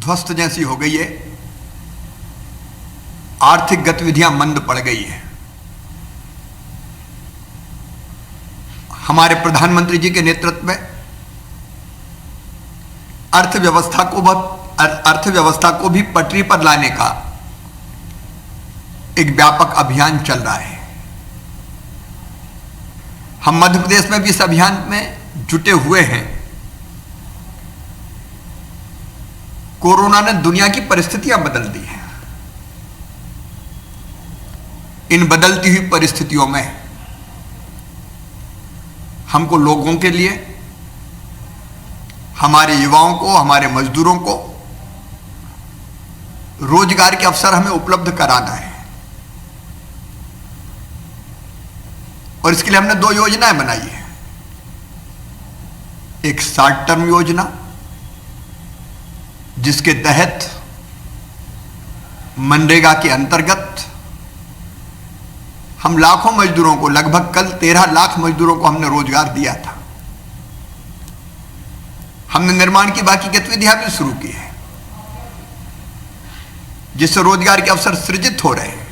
ध्वस्त जैसी हो गई है, आर्थिक गतिविधियां मंद पड़ गई है। हमारे प्रधानमंत्री जी के नेतृत्व में अर्थव्यवस्था को भी पटरी पर लाने का एक व्यापक अभियान चल रहा है। हम मध्य प्रदेश में भी इस अभियान में जुटे हुए हैं। कोरोना ने दुनिया की परिस्थितियां बदल दी हैं। इन बदलती हुई परिस्थितियों में हमको लोगों के लिए, हमारे युवाओं को, हमारे मजदूरों को रोजगार के अवसर हमें उपलब्ध कराना है। और इसके लिए हमने 2 योजनाएं बनाई है। एक शॉर्ट टर्म योजना, जिसके तहत मनरेगा के अंतर्गत हम लाखों मजदूरों को, लगभग कल 13 लाख मजदूरों को हमने रोजगार दिया था। हमने निर्माण की बाकी गतिविधियां भी शुरू की है, जिससे रोजगार के अवसर सृजित हो रहे हैं।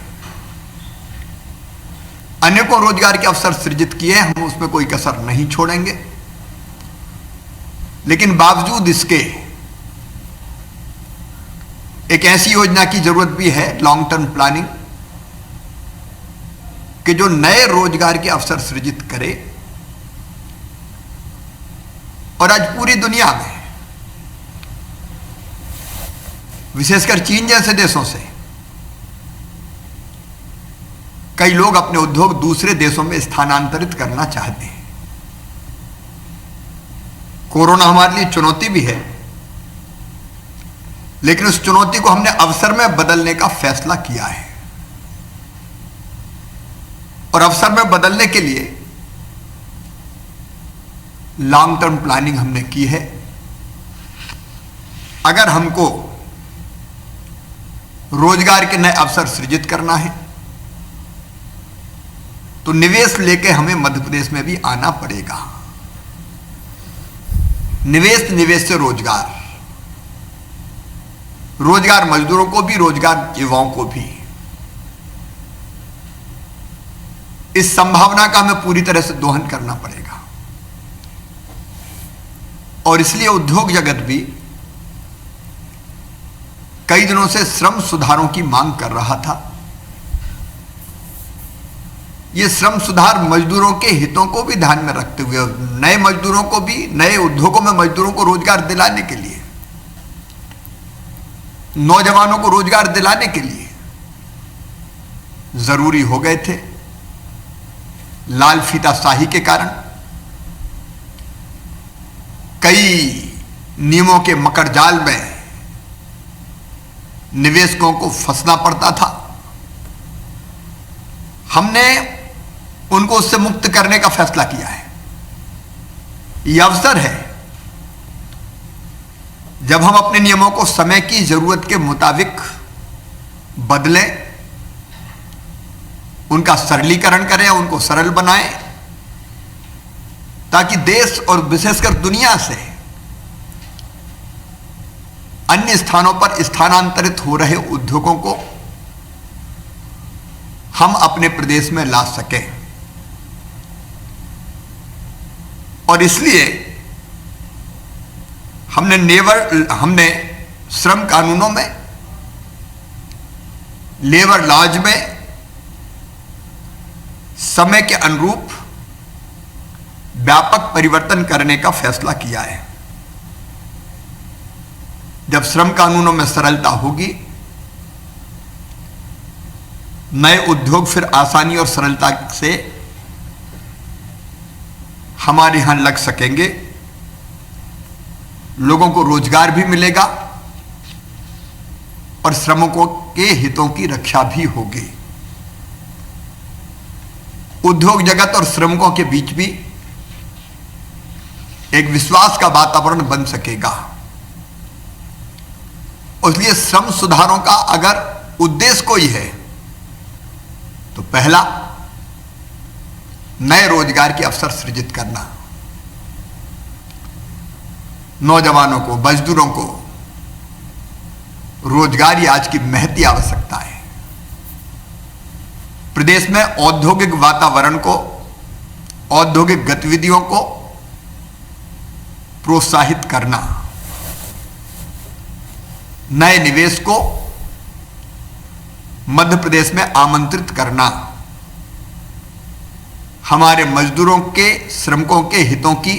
अनेकों रोजगार के अवसर सृजित किए, हम उसमें कोई कसर नहीं छोड़ेंगे। लेकिन बावजूद इसके एक ऐसी योजना की जरूरत भी है, लॉन्ग टर्म प्लानिंग, कि जो नए रोजगार के अवसर सृजित करे। और आज पूरी दुनिया में, विशेषकर चीन जैसे देशों से, कई लोग अपने उद्योग दूसरे देशों में स्थानांतरित करना चाहते हैं। कोरोना हमारे लिए चुनौती भी है, लेकिन उस चुनौती को हमने अवसर में बदलने का फैसला किया है। और अवसर में बदलने के लिए लॉन्ग टर्म प्लानिंग हमने की है। अगर हमको रोजगार के नए अवसर सृजित करना है, तो निवेश लेके हमें मध्य प्रदेश में भी आना पड़ेगा। निवेश से रोजगार, रोजगार मजदूरों को भी, रोजगार युवाओं को भी। इस संभावना का हमें पूरी तरह से दोहन करना पड़ेगा। और इसलिए उद्योग जगत भी कई दिनों से श्रम सुधारों की मांग कर रहा था। ये श्रम सुधार मजदूरों के हितों को भी ध्यान में रखते हुए, नए मजदूरों को भी, नए उद्योगों में मजदूरों को रोजगार दिलाने के लिए, नौजवानों को रोजगार दिलाने के लिए जरूरी हो गए थे। लाल फीताशाही के कारण कई नियमों के मकड़जाल में निवेशकों को फंसना पड़ता था। हमने उनको उससे मुक्त करने का फैसला किया है। यह अवसर है जब हम अपने नियमों को समय की जरूरत के मुताबिक बदलें, उनका सरलीकरण करें, उनको सरल बनाएं, ताकि देश और विशेषकर दुनिया से अन्य स्थानों पर स्थानांतरित हो रहे उद्योगों को हम अपने प्रदेश में ला सकें। और इसलिए हमने श्रम कानूनों में, लेबर लॉज में समय के अनुरूप व्यापक परिवर्तन करने का फैसला किया है। जब श्रम कानूनों में सरलता होगी, नए उद्योग फिर आसानी और सरलता से हमारे यहां लग सकेंगे, लोगों को रोजगार भी मिलेगा और श्रमिकों के हितों की रक्षा भी होगी। उद्योग जगत और श्रमिकों के बीच भी एक विश्वास का वातावरण बन सकेगा। इसलिए श्रम सुधारों का अगर उद्देश्य कोई है, तो पहला नए रोजगार के अवसर सृजित करना, नौजवानों को, मजदूरों को रोजगार ही आज की महती आवश्यकता है। प्रदेश में औद्योगिक वातावरण को, औद्योगिक गतिविधियों को प्रोत्साहित करना, नए निवेश को मध्य प्रदेश में आमंत्रित करना, हमारे मजदूरों के, श्रमिकों के हितों की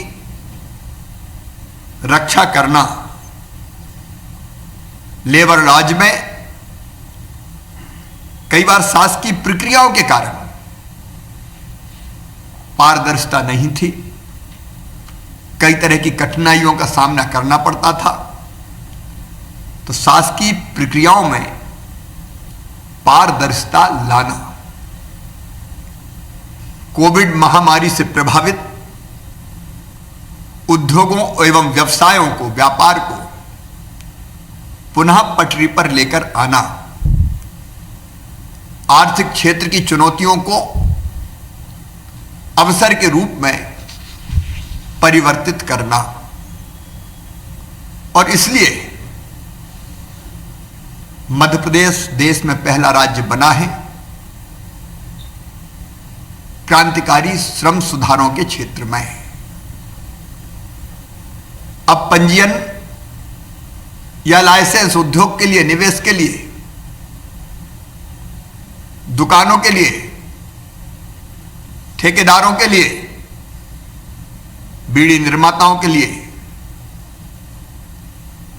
रक्षा करना, लेबर लॉज में कई बार शासकीय प्रक्रियाओं के कारण पारदर्शिता नहीं थी, कई तरह की कठिनाइयों का सामना करना पड़ता था, तो शासकीय प्रक्रियाओं में पारदर्शिता लाना, कोविड महामारी से प्रभावित उद्योगों एवं व्यवसायों को, व्यापार को पुनः पटरी पर लेकर आना, आर्थिक क्षेत्र की चुनौतियों को अवसर के रूप में परिवर्तित करना। और इसलिए मध्य प्रदेश देश में पहला राज्य बना है क्रांतिकारी श्रम सुधारों के क्षेत्र में। अब पंजीयन या लाइसेंस उद्योग के लिए, निवेश के लिए, दुकानों के लिए, ठेकेदारों के लिए, बीड़ी निर्माताओं के लिए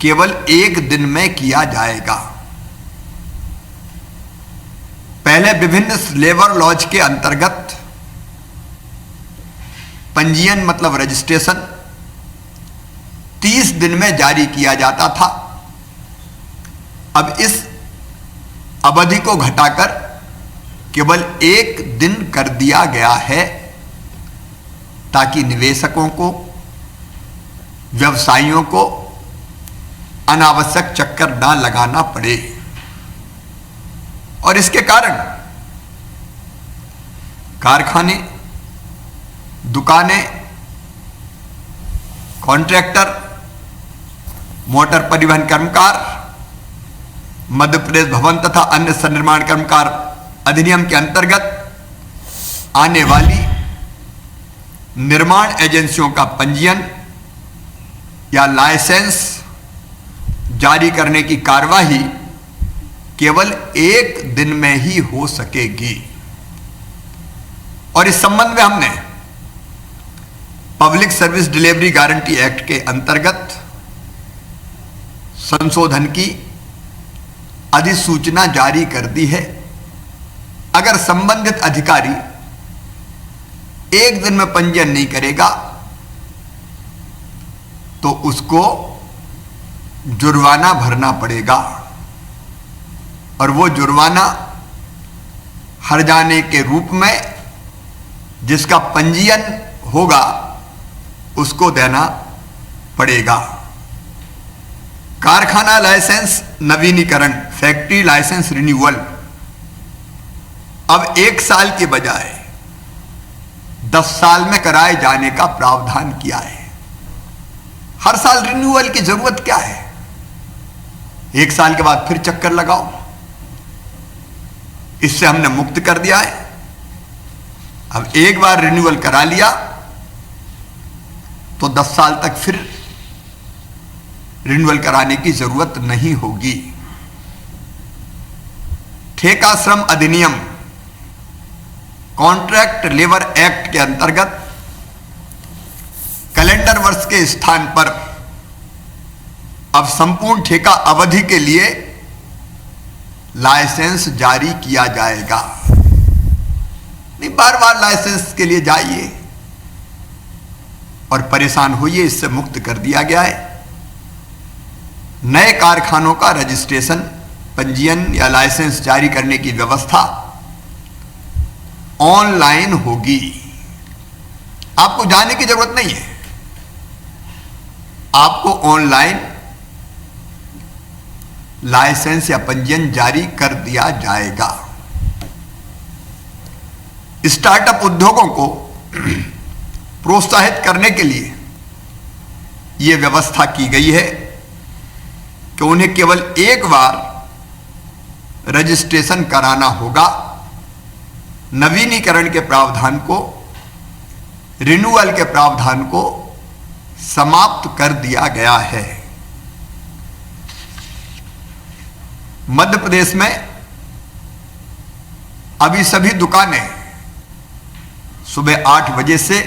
केवल 1 दिन में किया जाएगा। पहले विभिन्न लेबर लॉज के अंतर्गत पंजीयन मतलब रजिस्ट्रेशन 30 दिन में जारी किया जाता था। अब इस अवधि को घटाकर केवल 1 दिन कर दिया गया है, ताकि निवेशकों को, व्यवसायियों को अनावश्यक चक्कर ना लगाना पड़े। और इसके कारण कारखाने, दुकानें, कॉन्ट्रैक्टर, मोटर परिवहन कर्मकार, मध्य प्रदेश भवन तथा अन्य सन्निर्माण कर्मकार अधिनियम के अंतर्गत आने वाली निर्माण एजेंसियों का पंजीयन या लाइसेंस जारी करने की कार्यवाही केवल 1 दिन में ही हो सकेगी। और इस संबंध में हमने public service delivery guarantee act के अंतर्गत संशोधन की अधिसूचना जारी कर दी है। अगर संबंधित अधिकारी 1 दिन में पंजीयन नहीं करेगा तो उसको जुर्माना भरना पड़ेगा, और वो जुर्माना हर्जाने के रूप में जिसका पंजीयन होगा उसको देना पड़ेगा। कारखाना लाइसेंस नवीनीकरण, फैक्ट्री लाइसेंस रिन्यूअल अब 1 साल के बजाय 10 साल में कराए जाने का प्रावधान किया है। हर साल रिन्यूअल की जरूरत क्या है? 1 साल के बाद फिर चक्कर लगाओ। इससे हमने मुक्त कर दिया है। अब एक बार रिन्यूअल करा लिया तो 10 साल तक फिर रिन्यूअल कराने की जरूरत नहीं होगी। ठेका श्रम अधिनियम, कॉन्ट्रैक्ट लेबर एक्ट के अंतर्गत कैलेंडर वर्ष के स्थान पर अब संपूर्ण ठेका अवधि के लिए लाइसेंस जारी किया जाएगा। नहीं बार बार लाइसेंस के लिए जाइए और परेशान होइए, इससे मुक्त कर दिया गया है। नए कारखानों का रजिस्ट्रेशन, पंजीयन या लाइसेंस जारी करने की व्यवस्था ऑनलाइन होगी। आपको जाने की जरूरत नहीं है, आपको ऑनलाइन लाइसेंस या पंजीयन जारी कर दिया जाएगा। स्टार्टअप उद्योगों को प्रोत्साहित करने के लिए यह व्यवस्था की गई है कि उन्हें केवल एक बार रजिस्ट्रेशन कराना होगा। नवीनीकरण के प्रावधान को, रिन्यूअल के प्रावधान को समाप्त कर दिया गया है। मध्य प्रदेश में अभी सभी दुकानें सुबह 8 बजे से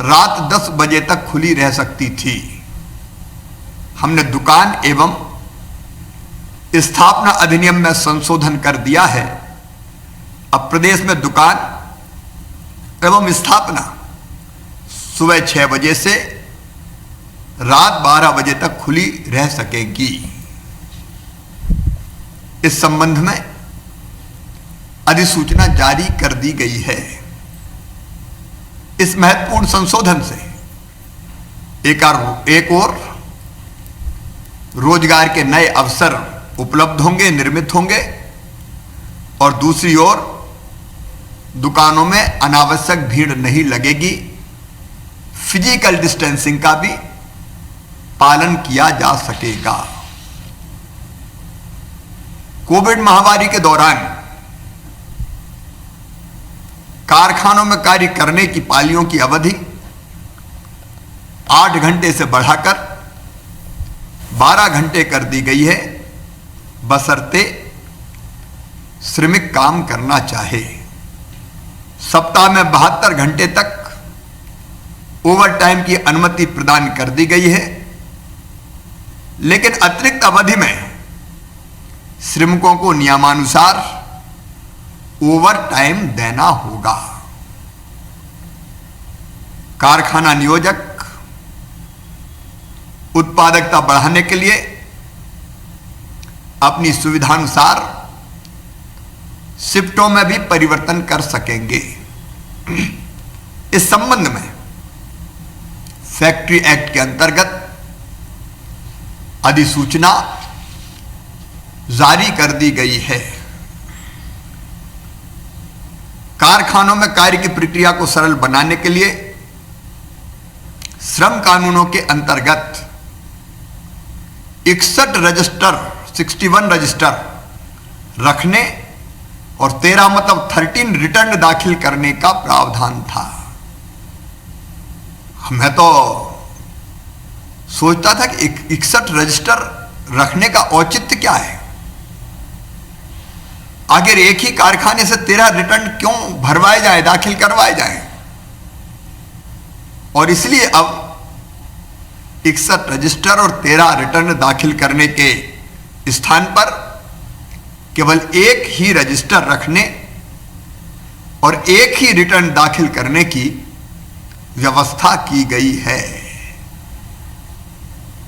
रात 10 बजे तक खुली रह सकती थी। हमने दुकान एवं स्थापना अधिनियम में संशोधन कर दिया है। अब प्रदेश में दुकान एवं स्थापना सुबह 6 बजे से रात 12 बजे तक खुली रह सकेगी। इस संबंध में अधिसूचना जारी कर दी गई है। इस महत्वपूर्ण संशोधन से एक और रोजगार के नए अवसर उपलब्ध होंगे, निर्मित होंगे, और दूसरी ओर दुकानों में अनावश्यक भीड़ नहीं लगेगी। फिजिकल डिस्टेंसिंग का भी पालन किया जा सकेगा। कोविड महामारी के दौरान कारखानों में कार्य करने की पालियों की अवधि 8 घंटे से बढ़ाकर 12 घंटे कर दी गई है, बशर्ते श्रमिक काम करना चाहे। सप्ताह में 72 घंटे तक ओवर टाइम की अनुमति प्रदान कर दी गई है, लेकिन अतिरिक्त अवधि में श्रमिकों को नियमानुसार ओवर टाइम देना होगा। कारखाना नियोजक उत्पादकता बढ़ाने के लिए अपनी सुविधानुसार शिफ्टों में भी परिवर्तन कर सकेंगे। इस संबंध में फैक्ट्री एक्ट के अंतर्गत अधिसूचना जारी कर दी गई है। कारखानों में कार्य की प्रक्रिया को सरल बनाने के लिए श्रम कानूनों के अंतर्गत 61 रजिस्टर रखने और 13 रिटर्न दाखिल करने का प्रावधान था। मैं तो सोचता था कि 61 रजिस्टर रखने का औचित्य क्या है। आखिर एक ही कारखाने से 13 रिटर्न क्यों भरवाए जाए, दाखिल करवाए जाए। और इसलिए अब 61 रजिस्टर और 13 रिटर्न दाखिल करने के स्थान पर केवल एक ही रजिस्टर रखने और एक ही रिटर्न दाखिल करने की व्यवस्था की गई है।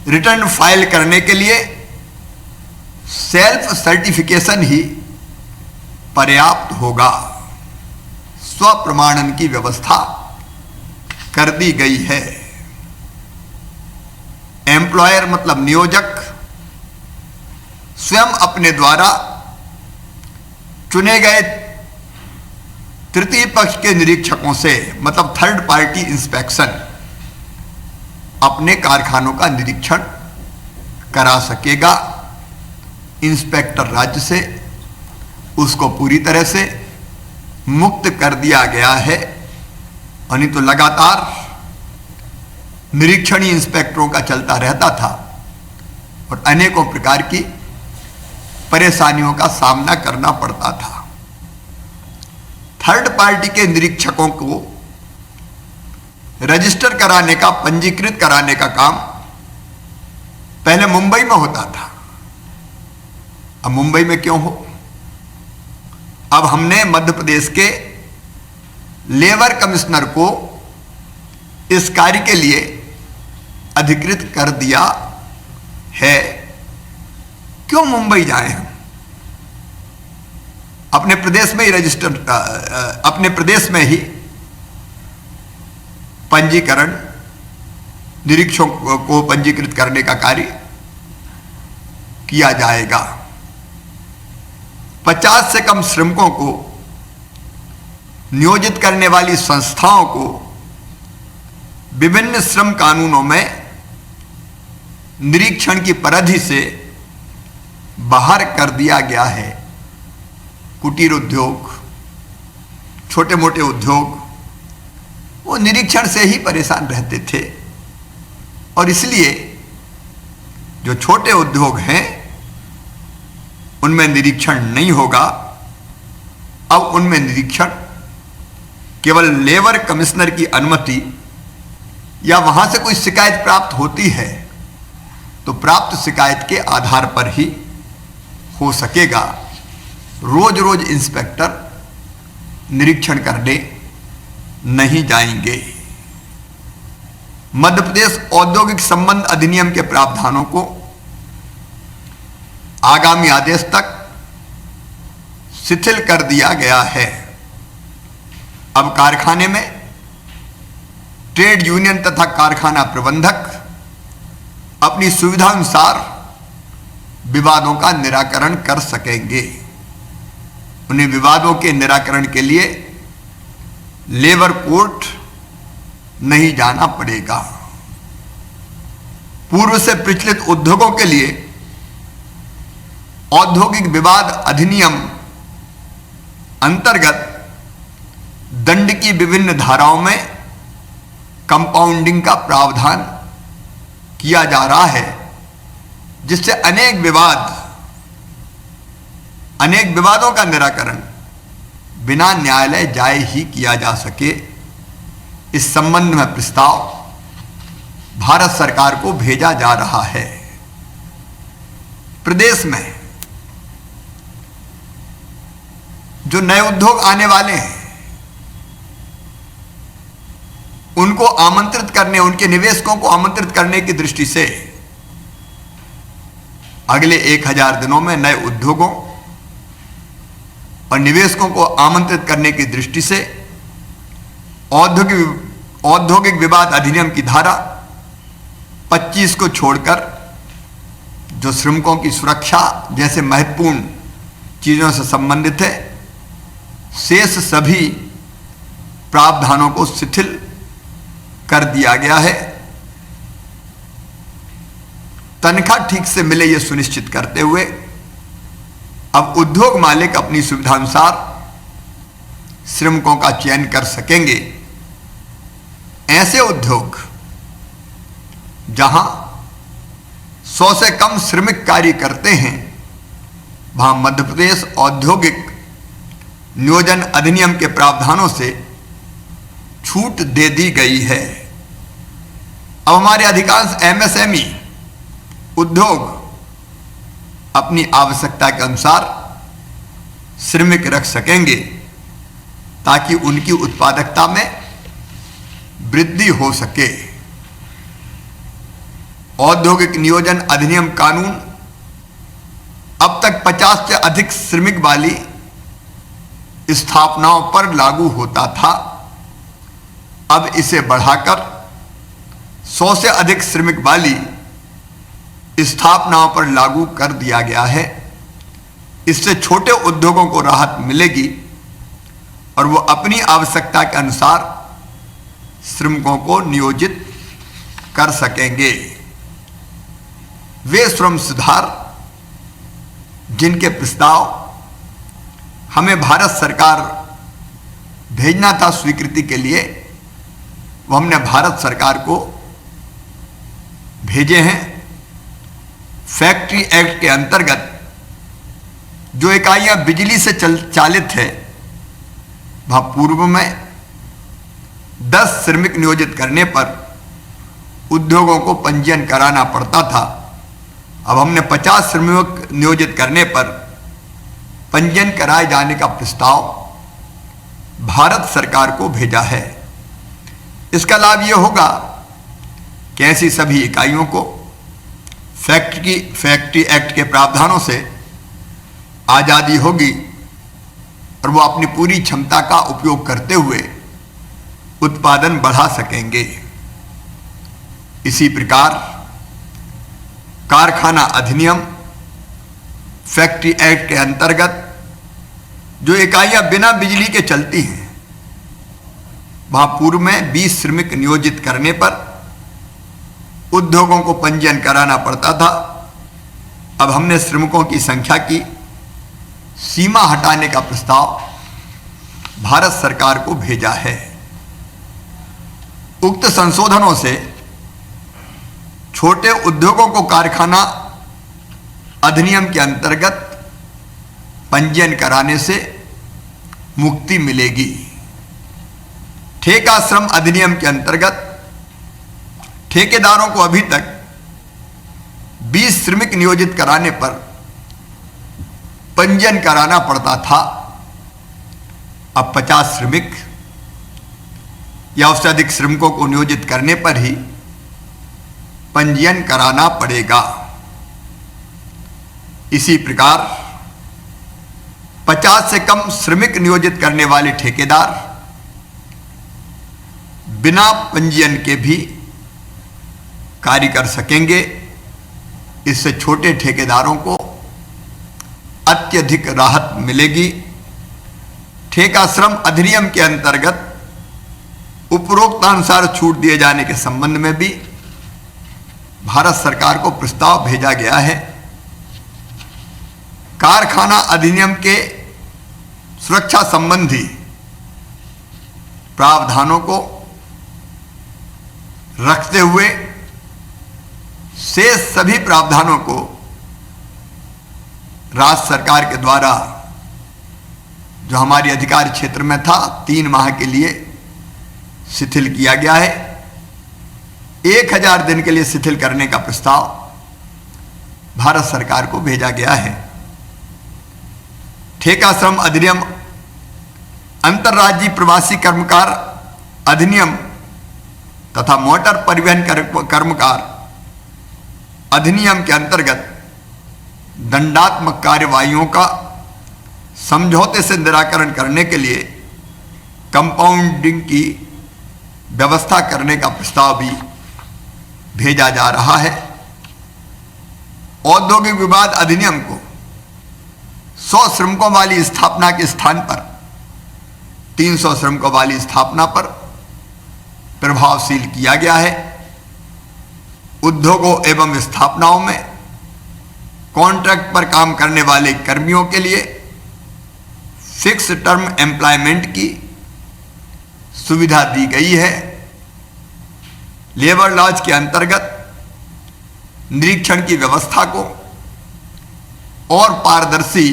रिटर्न फाइल करने के लिए सेल्फ सर्टिफिकेशन ही पर्याप्त होगा। स्वप्रमाणन की व्यवस्था कर दी गई है। एम्प्लॉयर मतलब नियोजक स्वयं अपने द्वारा चुने गए तृतीय पक्ष के निरीक्षकों से मतलब थर्ड पार्टी इंस्पेक्शन अपने कारखानों का निरीक्षण करा सकेगा। इंस्पेक्टर राज्य से उसको पूरी तरह से मुक्त कर दिया गया है। और नहीं तो लगातार निरीक्षणीय इंस्पेक्टरों का चलता रहता था और अनेकों प्रकार की परेशानियों का सामना करना पड़ता था। थर्ड पार्टी के निरीक्षकों को रजिस्टर कराने का, पंजीकृत कराने का काम पहले मुंबई में होता था। अब मुंबई में क्यों हो? अब हमने मध्य प्रदेश के लेबर कमिश्नर को इस कार्य के लिए अधिकृत कर दिया है। क्यों मुंबई जाएं हम? अपने प्रदेश में ही रजिस्टर, अपने प्रदेश में ही पंजीकरण, निरीक्षकों को पंजीकृत करने का कार्य किया जाएगा। 50 से कम श्रमिकों को नियोजित करने वाली संस्थाओं को विभिन्न श्रम कानूनों में निरीक्षण की परिधि से बाहर कर दिया गया है। कुटीर उद्योग, छोटे मोटे उद्योग, वो निरीक्षण से ही परेशान रहते थे और इसलिए जो छोटे उद्योग हैं उनमें निरीक्षण नहीं होगा। अब उनमें निरीक्षण केवल लेबर कमिश्नर की अनुमति या वहां से कोई शिकायत प्राप्त होती है तो प्राप्त शिकायत के आधार पर ही हो सकेगा। रोज रोज इंस्पेक्टर निरीक्षण करने नहीं जाएंगे। मध्य प्रदेश औद्योगिक संबंध अधिनियम के प्रावधानों को आगामी आदेश तक शिथिल कर दिया गया है। अब कारखाने में ट्रेड यूनियन तथा कारखाना प्रबंधक अपनी सुविधानुसार विवादों का निराकरण कर सकेंगे। उन्हें विवादों के निराकरण के लिए लेबर कोर्ट नहीं जाना पड़ेगा। पूर्व से प्रचलित उद्योगों के लिए औद्योगिक विवाद अधिनियम अंतर्गत दंड की विभिन्न धाराओं में कंपाउंडिंग का प्रावधान किया जा रहा है, जिससे अनेक विवादों का निराकरण बिना न्यायालय जाए ही किया जा सके। इस संबंध में प्रस्ताव भारत सरकार को भेजा जा रहा है। प्रदेश में जो नए उद्योग आने वाले हैं उनको आमंत्रित करने, उनके निवेशकों को आमंत्रित करने की दृष्टि से अगले 1000 दिनों में नए उद्योगों और निवेशकों को आमंत्रित करने की दृष्टि से औद्योगिक विवाद अधिनियम की धारा 25 को छोड़कर जो श्रमिकों की सुरक्षा जैसे महत्वपूर्ण चीजों से संबंधित है, शेष सभी प्रावधानों को शिथिल कर दिया गया है। तनख्वाह ठीक से मिले यह सुनिश्चित करते हुए अब उद्योग मालिक अपनी सुविधानुसार श्रमिकों का चयन कर सकेंगे। ऐसे उद्योग जहां 100 से कम श्रमिक कार्य करते हैं वहां मध्य प्रदेश औद्योगिक नियोजन अधिनियम के प्रावधानों से छूट दे दी गई है। अब हमारे अधिकांश एमएसएमई उद्योग अपनी आवश्यकता के अनुसार श्रमिक रख सकेंगे ताकि उनकी उत्पादकता में वृद्धि हो सके। औद्योगिक नियोजन अधिनियम कानून अब तक 50 से अधिक श्रमिक वाली स्थापनाओं पर लागू होता था। अब इसे बढ़ाकर 100 से अधिक श्रमिक वाली स्थापनाओं पर लागू कर दिया गया है। इससे छोटे उद्योगों को राहत मिलेगी और वो अपनी आवश्यकता के अनुसार श्रमिकों को नियोजित कर सकेंगे। वे श्रम सुधार जिनके प्रस्ताव हमें भारत सरकार भेजना था स्वीकृति के लिए, वो हमने भारत सरकार को भेजे हैं। फैक्ट्री एक्ट के अंतर्गत जो इकाइयां बिजली से चालित है वह पूर्व में 10 श्रमिक नियोजित करने पर उद्योगों को पंजीयन कराना पड़ता था। अब हमने 50 श्रमिक नियोजित करने पर पंजीयन कराए जाने का प्रस्ताव भारत सरकार को भेजा है। इसका लाभ यह होगा कि ऐसी सभी इकाइयों को फैक्ट्री एक्ट के प्रावधानों से आजादी होगी और वो अपनी पूरी क्षमता का उपयोग करते हुए उत्पादन बढ़ा सकेंगे। इसी प्रकार कारखाना अधिनियम फैक्ट्री एक्ट के अंतर्गत जो इकाइयां बिना बिजली के चलती हैं वहां पूर्व में 20 श्रमिक नियोजित करने पर उद्योगों को पंजीयन कराना पड़ता था। अब हमने श्रमिकों की संख्या की सीमा हटाने का प्रस्ताव भारत सरकार को भेजा है। उक्त संशोधनों से छोटे उद्योगों को कारखाना अधिनियम के अंतर्गत पंजीयन कराने से मुक्ति मिलेगी। ठेका श्रम अधिनियम के अंतर्गत ठेकेदारों को अभी तक 20 श्रमिक नियोजित कराने पर पंजीयन कराना पड़ता था। अब 50 श्रमिक या उससे अधिक श्रमिकों को नियोजित करने पर ही पंजीयन कराना पड़ेगा। इसी प्रकार 50 से कम श्रमिक नियोजित करने वाले ठेकेदार बिना पंजीयन के भी कार्य कर सकेंगे। इससे छोटे ठेकेदारों को अत्यधिक राहत मिलेगी। ठेका श्रम अधिनियम के अंतर्गत उपरोक्तानुसार छूट दिए जाने के संबंध में भी भारत सरकार को प्रस्ताव भेजा गया है। कारखाना अधिनियम के सुरक्षा संबंधी प्रावधानों को रखते हुए शेष सभी प्रावधानों को राज्य सरकार के द्वारा जो हमारी अधिकार क्षेत्र में था 3 माह के लिए शिथिल किया गया है। 1000 दिन के लिए शिथिल करने का प्रस्ताव भारत सरकार को भेजा गया है। ठेका श्रम अधिनियम, अंतर्राज्यीय प्रवासी कर्मकार अधिनियम तथा मोटर परिवहन कर्मकार अधिनियम के अंतर्गत दंडात्मक कार्यवाहियों का समझौते से निराकरण करने के लिए कंपाउंडिंग की व्यवस्था करने का प्रस्ताव भी भेजा जा रहा है। औद्योगिक विवाद अधिनियम को 100 श्रमिकों वाली स्थापना के स्थान पर 300 श्रमिकों वाली स्थापना पर प्रभावशील किया गया है। उद्योगों एवं स्थापनाओं में कॉन्ट्रैक्ट पर काम करने वाले कर्मियों के लिए फिक्स टर्म एम्प्लॉयमेंट की सुविधा दी गई है। लेबर लॉज के अंतर्गत निरीक्षण की व्यवस्था को और पारदर्शी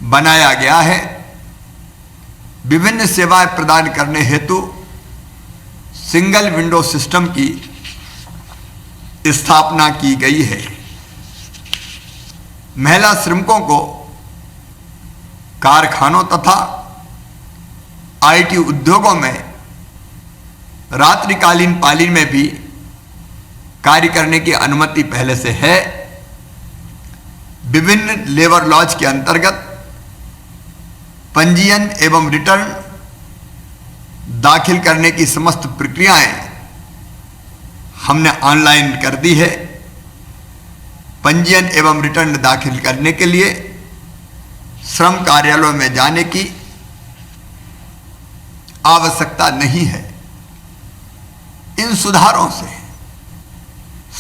बनाया गया है। विभिन्न सेवाएं प्रदान करने हेतु सिंगल विंडो सिस्टम की स्थापना की गई है। महिला श्रमिकों को कारखानों तथा आईटी उद्योगों में रात्रिकालीन पाली में भी कार्य करने की अनुमति पहले से है। विभिन्न लेबर लॉज के अंतर्गत पंजीयन एवं रिटर्न दाखिल करने की समस्त प्रक्रियाएं हमने ऑनलाइन कर दी है। पंजीयन एवं रिटर्न दाखिल करने के लिए श्रम कार्यालयों में जाने की आवश्यकता नहीं है। इन सुधारों से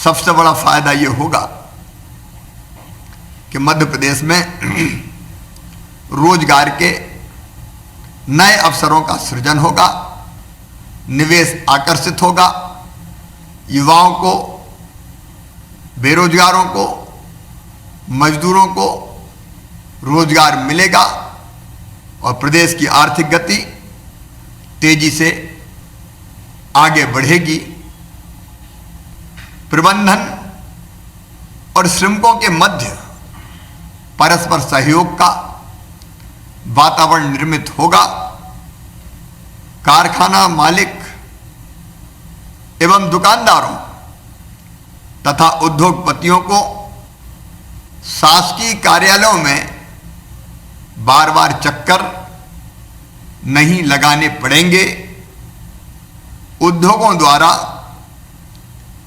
सबसे बड़ा फायदा यह होगा कि मध्य प्रदेश में रोजगार के नए अवसरों का सृजन होगा, निवेश आकर्षित होगा, युवाओं को, बेरोजगारों को, मजदूरों को रोजगार मिलेगा और प्रदेश की आर्थिक गति तेजी से आगे बढ़ेगी। प्रबंधन और श्रमिकों के मध्य परस्पर सहयोग का वातावरण निर्मित होगा। कारखाना मालिक एवं दुकानदारों तथा उद्योगपतियों को शासकीय कार्यालयों में बार बार चक्कर नहीं लगाने पड़ेंगे। उद्योगों द्वारा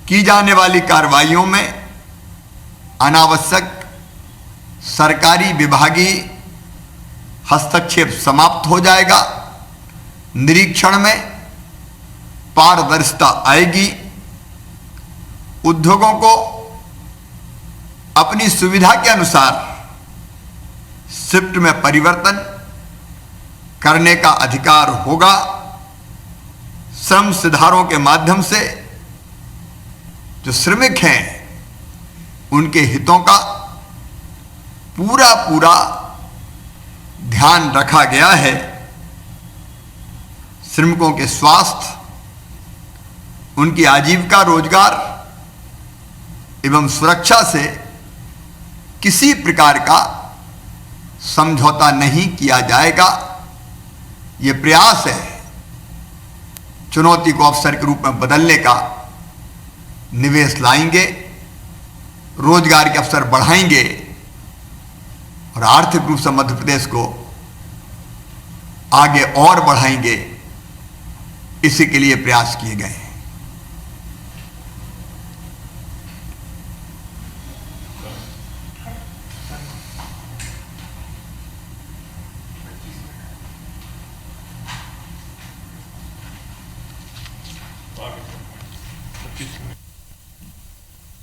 की जाने वाली कार्रवाइयों में अनावश्यक सरकारी विभागीय हस्तक्षेप समाप्त हो जाएगा। निरीक्षण में पारदर्शिता आएगी। उद्योगों को अपनी सुविधा के अनुसार शिफ्ट में परिवर्तन करने का अधिकार होगा। श्रम सुधारों के माध्यम से जो श्रमिक हैं उनके हितों का पूरा पूरा ध्यान रखा गया है। श्रमिकों के स्वास्थ्य, उनकी आजीविका, रोजगार एवं सुरक्षा से किसी प्रकार का समझौता नहीं किया जाएगा। ये प्रयास है चुनौती को अवसर के रूप में बदलने का। निवेश लाएंगे, रोजगार के अवसर बढ़ाएंगे और आर्थिक रूप से मध्य प्रदेश को आगे और बढ़ाएंगे। इसी के लिए प्रयास किए गए हैं।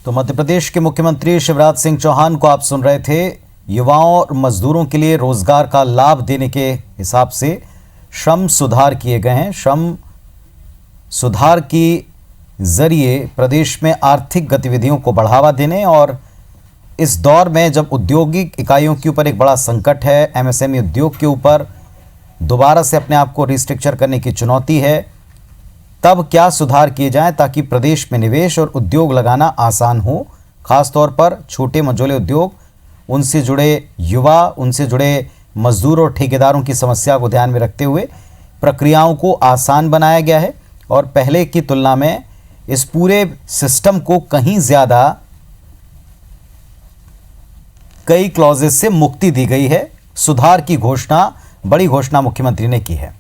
तो मध्य प्रदेश के मुख्यमंत्री शिवराज सिंह चौहान को आप सुन रहे थे। युवाओं और मजदूरों के लिए रोजगार का लाभ देने के हिसाब से श्रम सुधार किए गए हैं। श्रम सुधार के जरिए प्रदेश में आर्थिक गतिविधियों को बढ़ावा देने और इस दौर में जब औद्योगिक इकाइयों के ऊपर एक बड़ा संकट है, एमएसएमई उद्योग के ऊपर दोबारा से अपने आप को रिस्ट्रक्चर करने की चुनौती है, तब क्या सुधार किए जाएं ताकि प्रदेश में निवेश और उद्योग लगाना आसान हो। खासतौर पर छोटे मझोले उद्योग, उनसे जुड़े युवा, उनसे जुड़े मजदूर और ठेकेदारों की समस्या को ध्यान में रखते हुए प्रक्रियाओं को आसान बनाया गया है और पहले की तुलना में इस पूरे सिस्टम को कहीं ज़्यादा कई क्लॉजेस से मुक्ति दी गई है। सुधार की घोषणा, बड़ी घोषणा मुख्यमंत्री ने की है।